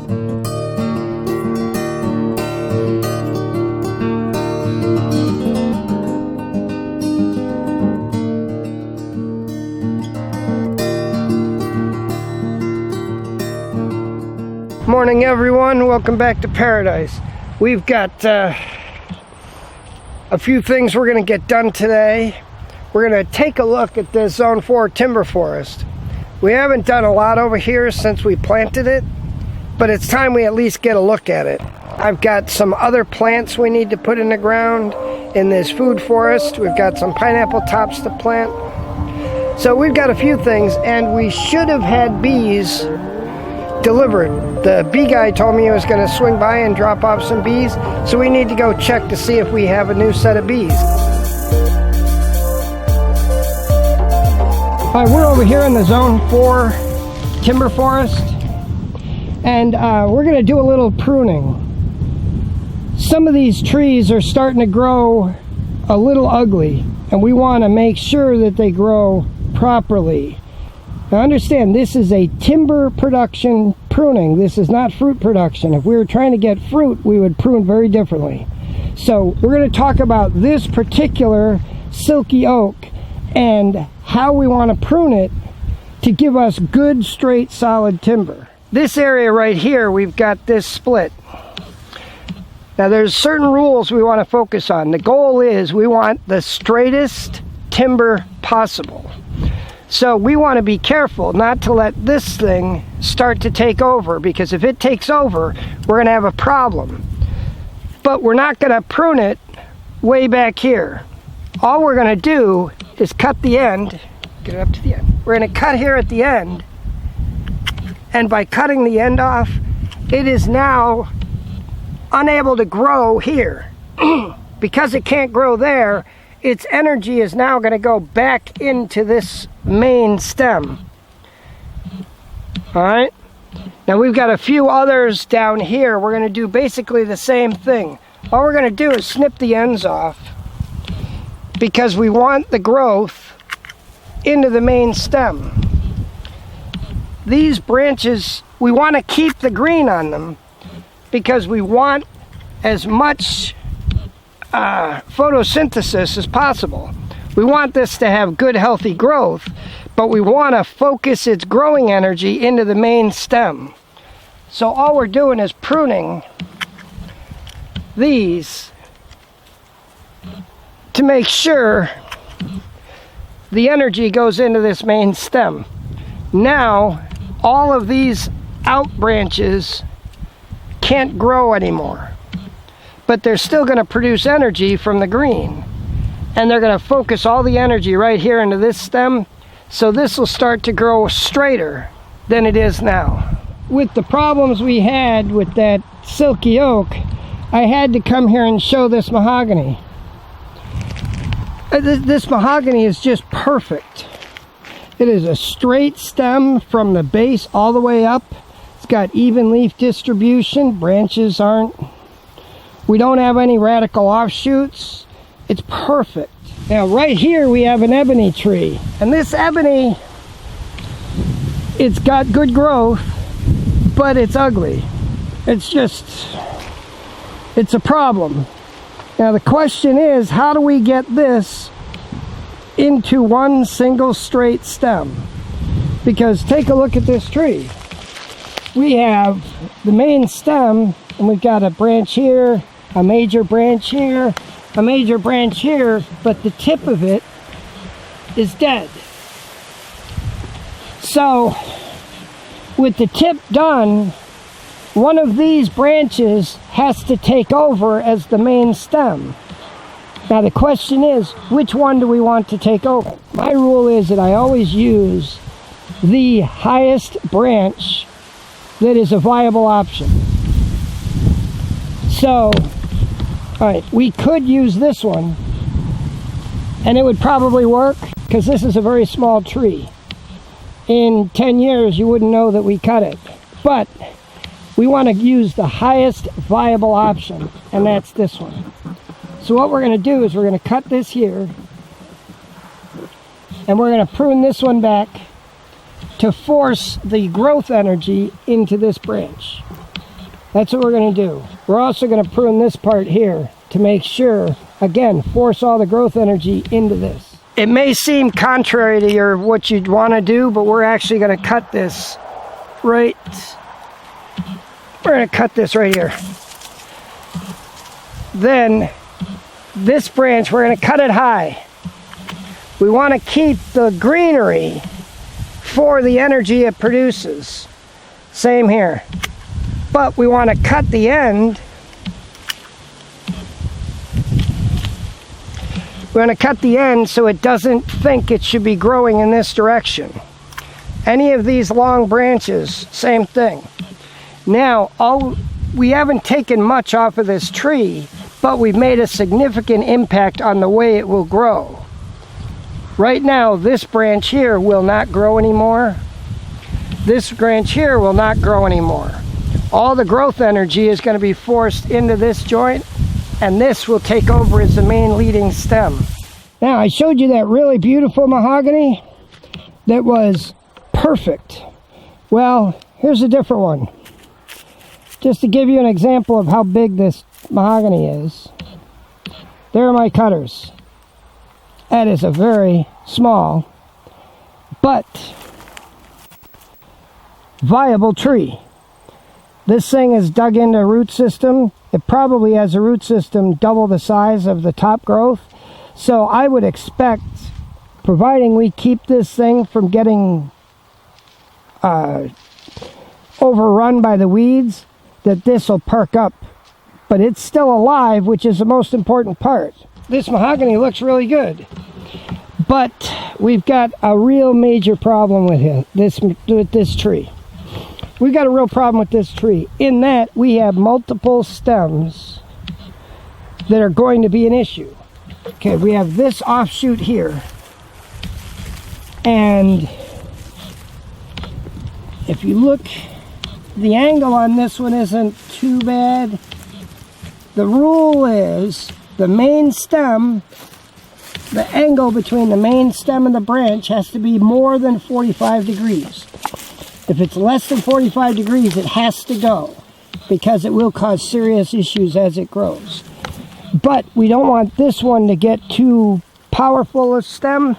Morning everyone, welcome back to paradise. We've got a few things we're going to get done today. We're going to take a look at this Zone 4 timber forest. We haven't done a lot over here since we planted it, but it's time we at least get a look at it. I've got some other plants we need to put in the ground in this food forest. We've got some pineapple tops to plant. So we've got a few things, and we should have had bees delivered. The bee guy told me he was going to swing by and drop off some bees, so we need to go check to see if we have a new set of bees. All right, we're over here in the Zone 4 timber forest, and we're going to do a little pruning. Some of these trees are starting to grow a little ugly, and we want to make sure that they grow properly. Now understand, this is a timber production pruning. This is not fruit production. If we were trying to get fruit, we would prune very differently. So we're going to talk about this particular silky oak and how we want to prune it to give us good, straight, solid timber. This area right here, we've got this split. Now there's certain rules we want to focus on. The goal is we want the straightest timber possible. So we want to be careful not to let this thing start to take over, because if it takes over, we're going to have a problem. But we're not going to prune it way back here. All we're going to do is cut the end, get it up to the end. We're going to cut here at the end, and by cutting the end off, it is now unable to grow here. Because it can't grow there, its energy is now going to go back into this main stem. All right, now we've got a few others down here. We're going to do basically the same thing. All we're going to do is snip the ends off, because we want the growth into the main stem. These branches, we want to keep the green on them, because we want as much photosynthesis as possible. We want this to have good, healthy growth, but we want to focus its growing energy into the main stem. So all we're doing is pruning these to make sure the energy goes into this main stem. Now all of these out branches can't grow anymore, but they're still going to produce energy from the green, and they're going to focus all the energy right here into this stem, so this will start to grow straighter than it is now. With the problems we had with that silky oak, I had to come here and show this mahogany. This mahogany is just perfect. It is a straight stem from the base all the way up. It's got even leaf distribution. Branches aren't, we don't have any radical offshoots. It's perfect. Now right here we have an ebony tree, and this ebony, it's got good growth, but it's ugly. It's a problem. Now the question is, how do we get this into one single straight stem? Because take a look at this tree. We have the main stem, and we've got a branch here, a major branch here, a major branch here, but the tip of it is dead. So with the tip done, one of these branches has to take over as the main stem. Now the question is, which one do we want to take over? My rule is that I always use the highest branch that is a viable option. So, all right, we could use this one, and it would probably work, because this is a very small tree. In 10 years, you wouldn't know that we cut it. But we want to use the highest viable option, and that's this one. So what we're going to do is we're going to cut this here, and we're going to prune this one back to force the growth energy into this branch. That's what we're going to do. We're also going to prune this part here to make sure, again, force all the growth energy into this. It may seem contrary to what you'd want to do, but we're actually going to cut this right. We're going to cut this right here. Then this branch, we're going to cut it high. We want to keep the greenery for the energy it produces. Same here. But we want to cut the end. We want to cut the end so it doesn't think it should be growing in this direction. Any of these long branches, same thing. Now, we haven't taken much off of this tree, but we've made a significant impact on the way it will grow. Right now, this branch here will not grow anymore. This branch here will not grow anymore. All the growth energy is going to be forced into this joint, and this will take over as the main leading stem. Now, I showed you that really beautiful mahogany that was perfect. Well, here's a different one. Just to give you an example of how big this mahogany is. There are my cutters. That is a very small, but viable tree. This thing is dug into a root system. It probably has a root system double the size of the top growth. So I would expect, providing we keep this thing from getting overrun by the weeds, that this will perk up. But it's still alive, which is the most important part. This mahogany looks really good. But we've got a real major problem with this tree. We've got a real problem with this tree in that we have multiple stems that are going to be an issue. Okay, we have this offshoot here. And if you look, the angle on this one isn't too bad. The rule is the main stem, the angle between the main stem and the branch has to be more than 45 degrees. If it's less than 45 degrees, it has to go because it will cause serious issues as it grows. But we don't want this one to get too powerful a stem,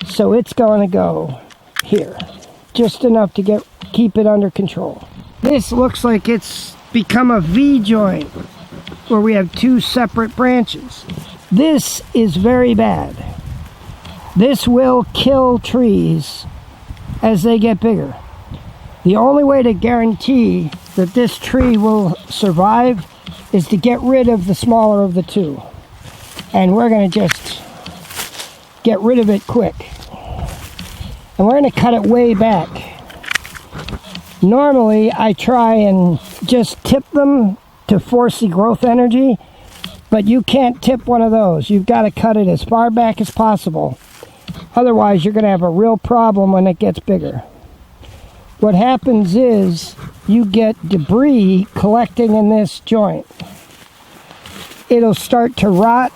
so it's going to go here, just enough to keep it under control. This looks like it's become a V joint where we have two separate branches. This is very bad. This will kill trees as they get bigger. The only way to guarantee that this tree will survive is to get rid of the smaller of the two. And we're going to just get rid of it quick. And we're going to cut it way back. Normally, I try and just tip them to force the growth energy, but you can't tip one of those. You've got to cut it as far back as possible. Otherwise, you're going to have a real problem when it gets bigger. What happens is you get debris collecting in this joint. It'll start to rot,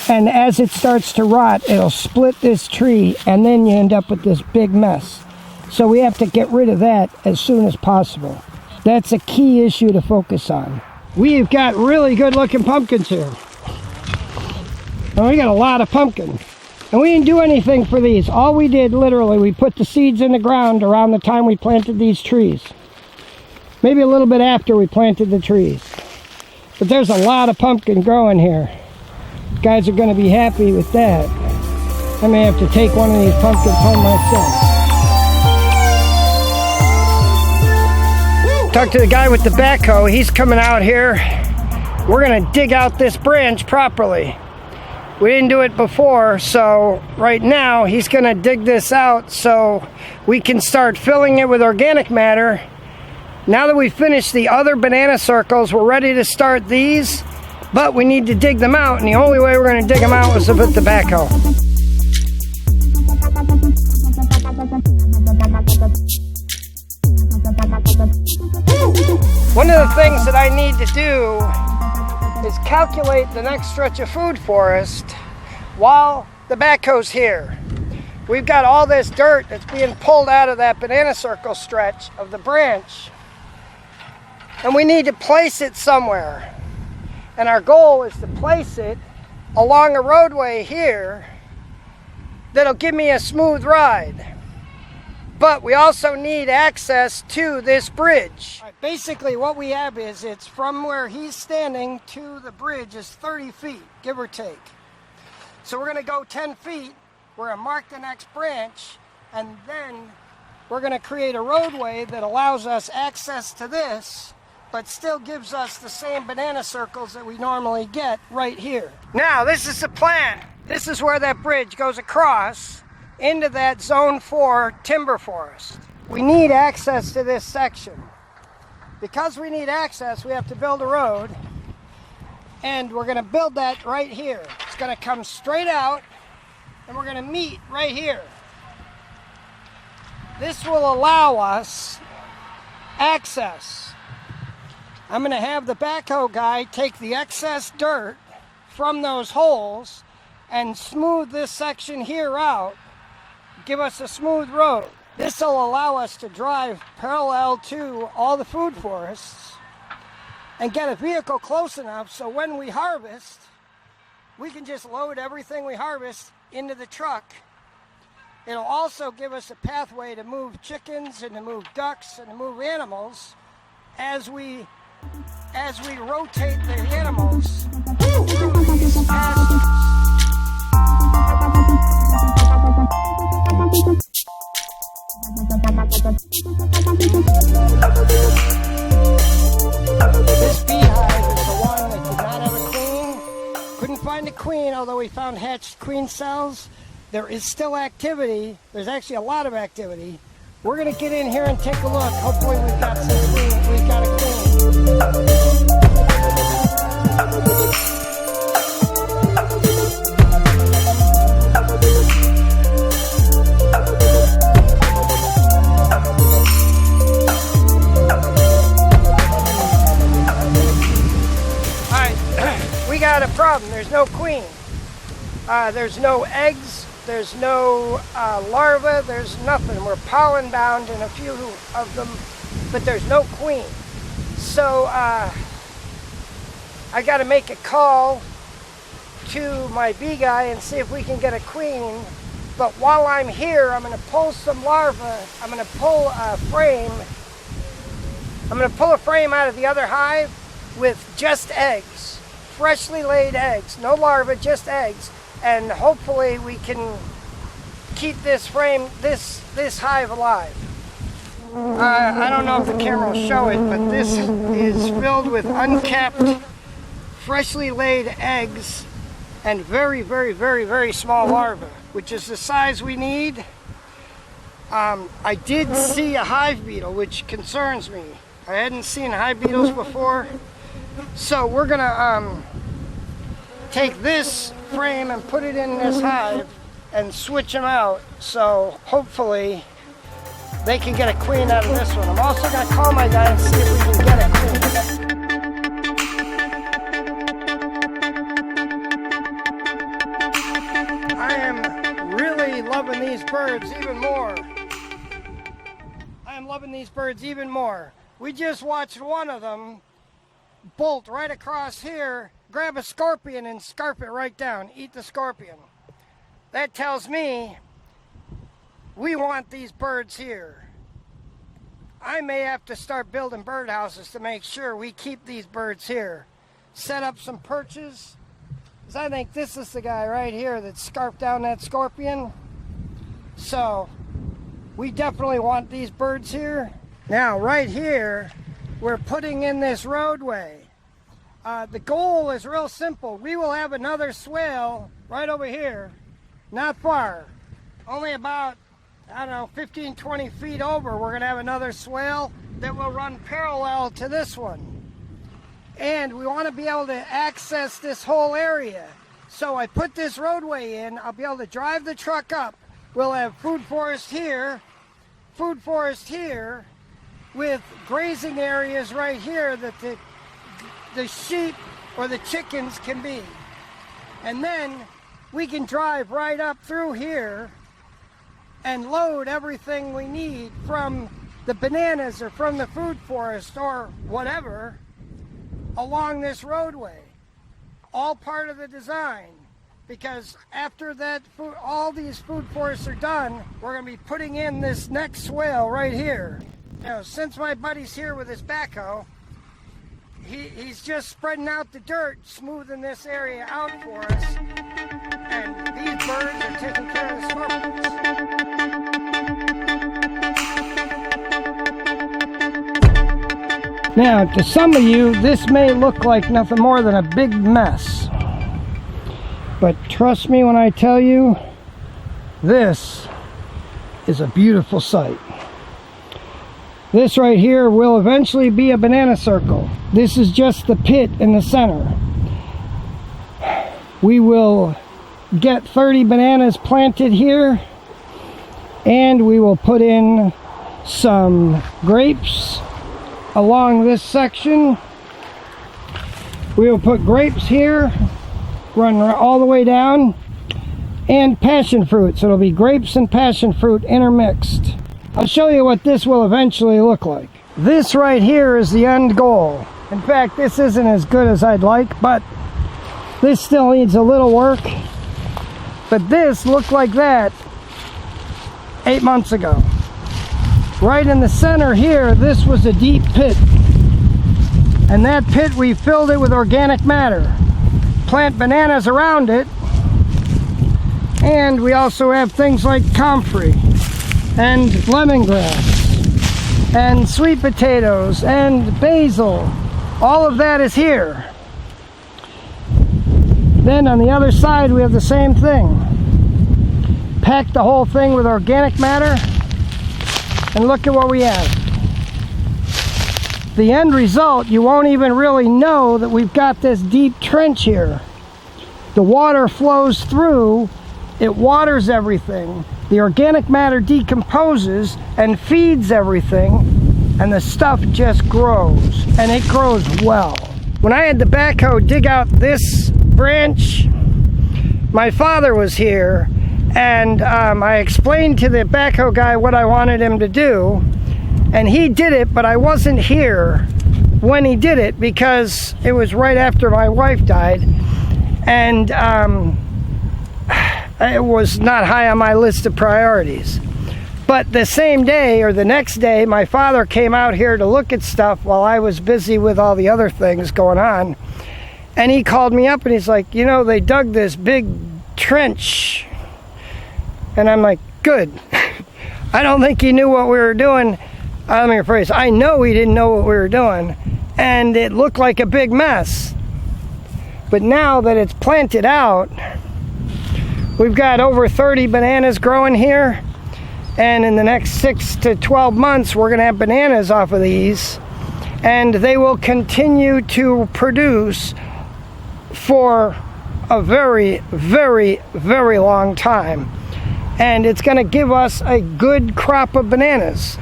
and as it starts to rot, it'll split this tree, and then you end up with this big mess. So we have to get rid of that as soon as possible. That's a key issue to focus on. We've got really good looking pumpkins here. And we got a lot of pumpkin. And we didn't do anything for these. All we did, literally, we put the seeds in the ground around the time we planted these trees. Maybe a little bit after we planted the trees. But there's a lot of pumpkin growing here. You guys are going to be happy with that. I may have to take one of these pumpkins home myself. Talked to the guy with the backhoe. He's coming out here. We're going to dig out this branch properly. We didn't do it before, so right now he's going to dig this out so we can start filling it with organic matter. Now that we've finished the other banana circles, we're ready to start these, but we need to dig them out, and the only way we're going to dig them out is with the backhoe. One of the things that I need to do is calculate the next stretch of food forest while the backhoe's here. We've got all this dirt that's being pulled out of that banana circle stretch of the branch. and we need to place it somewhere. And our goal is to place it along a roadway here that'll give me a smooth ride. But we also need access to this bridge. Right, basically what we have is, it's from where he's standing to the bridge is 30 feet, give or take. So we're gonna go 10 feet, we're gonna mark the next branch, and then we're gonna create a roadway that allows us access to this, but still gives us the same banana circles that we normally get right here. Now, this is the plan. This is where that bridge goes across into that Zone 4 timber forest. We need access to this section. Because we need access, we have to build a road, and we're gonna build that right here. It's gonna come straight out, and we're gonna meet right here. This will allow us access. I'm gonna have the backhoe guy take the excess dirt from those holes and smooth this section here out, give us a smooth road. This will allow us to drive parallel to all the food forests and get a vehicle close enough so when we harvest, we can just load everything we harvest into the truck. It'll also give us a pathway to move chickens and to move ducks and to move animals as we rotate the animals through these pastures. This beehive is the one that did not have a queen. Couldn't find a queen, although we found hatched queen cells. There is still activity. There's actually a lot of activity. We're gonna get in here and take a look. Hopefully we've got some queen. We've got a queen. We got a problem. There's no queen. There's no eggs. There's no larvae. There's nothing. We're pollen bound in a few of them, but there's no queen. So I got to make a call to my bee guy and see if we can get a queen. But while I'm here, I'm going to pull some larvae. I'm going to pull a frame. I'm going to pull a frame out of the other hive with just eggs. Freshly laid eggs, no larvae, just eggs, and hopefully we can keep this frame, this hive alive. I don't know if the camera will show it, but this is filled with uncapped, freshly laid eggs and very, very, very, very small larvae, which is the size we need. I did see a hive beetle, which concerns me. I hadn't seen hive beetles before. So we're gonna take this frame and put it in this hive and switch them out. So hopefully they can get a queen out of this one. I'm also gonna call my guy and see if we can get a queen. I am really loving these birds even more. I am loving these birds even more. We just watched one of them bolt right across here, grab a scorpion and scarp it right down, eat the scorpion. That tells me we want these birds here. I may have to start building birdhouses to make sure we keep these birds here. Set up some perches, because I think this is the guy right here that scarped down that scorpion. So we definitely want these birds here. Now right here, we're putting in this roadway. The goal is real simple. We will have another swale right over here, not far, only about, I don't know, 15, 20 feet over. We're gonna have another swale that will run parallel to this one. And we wanna be able to access this whole area. So I put this roadway in, I'll be able to drive the truck up. We'll have food forest here, with grazing areas right here that the sheep or the chickens can be. And then we can drive right up through here and load everything we need from the bananas are from the food forest or whatever along this roadway. All part of the design. Because after that, all these food forests are done, we're going to be putting in this next swale right here. You know, since my buddy's here with his backhoe, he's just spreading out the dirt, smoothing this area out for us. And these birds are taking care of the smokers. Now, to some of you, this may look like nothing more than a big mess. But trust me when I tell you, this is a beautiful sight. This right here will eventually be a banana circle. This is just the pit in the center. We will get 30 bananas planted here, and we will put in some grapes along this section. We will put grapes here, run all the way down, and passion fruit. So it'll be grapes and passion fruit intermixed. I'll show you what this will eventually look like. This right here is the end goal. In fact, this isn't as good as I'd like, but this still needs a little work. But this looked like that 8 months ago. Right in the center here, this was a deep pit. And that pit, we filled it with organic matter. Plant bananas around it, and we also have things like comfrey and lemongrass and sweet potatoes and basil. All of that is here. Then on the other side we have the same thing. Pack the whole thing with organic matter, and look at what we have. The end result, you won't even really know that we've got this deep trench here. The water flows through, it waters everything. The organic matter decomposes and feeds everything, and the stuff just grows, and it grows well. When I had the backhoe dig out this branch, my father was here, and I explained to the backhoe guy what I wanted him to do. And he did it, but I wasn't here when he did it because it was right after my wife died. And it was not high on my list of priorities. But the same day or the next day, my father came out here to look at stuff while I was busy with all the other things going on. And he called me up and he's like, you know, they dug this big trench. And I'm like, good. I don't think he knew what we were doing. Let me rephrase. I know he didn't know what we were doing, and it looked like a big mess. But now that it's planted out, we've got over 30 bananas growing here, and in the next 6 to 12 months, we're going to have bananas off of these, and they will continue to produce for a very, very, very long time. And it's going to give us a good crop of bananas.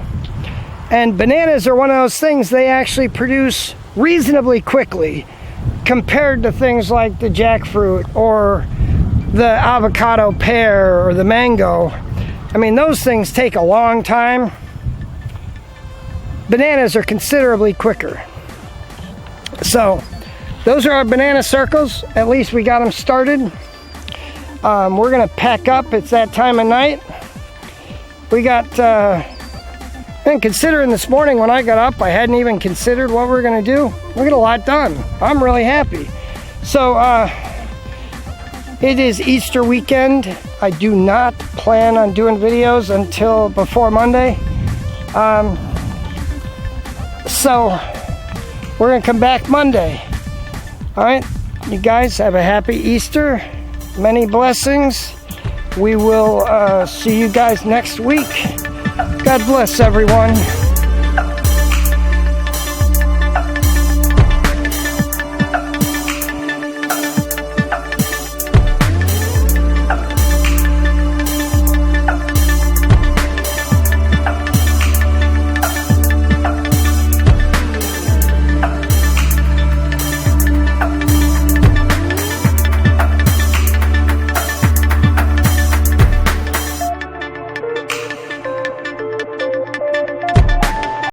And bananas are one of those things, they actually produce reasonably quickly compared to things like the jackfruit or the avocado pear or the mango. I mean, those things take a long time. Bananas are considerably quicker. So, those are our banana circles. At least we got them started. We're going to pack up. It's that time of night. We got... And considering this morning when I got up, I hadn't even considered what we're going to do. We got a lot done. I'm really happy. So, it is Easter weekend. I do not plan on doing videos until before Monday. So, we're going to come back Monday. Alright, you guys have a happy Easter. Many blessings. We will see you guys next week. God bless everyone.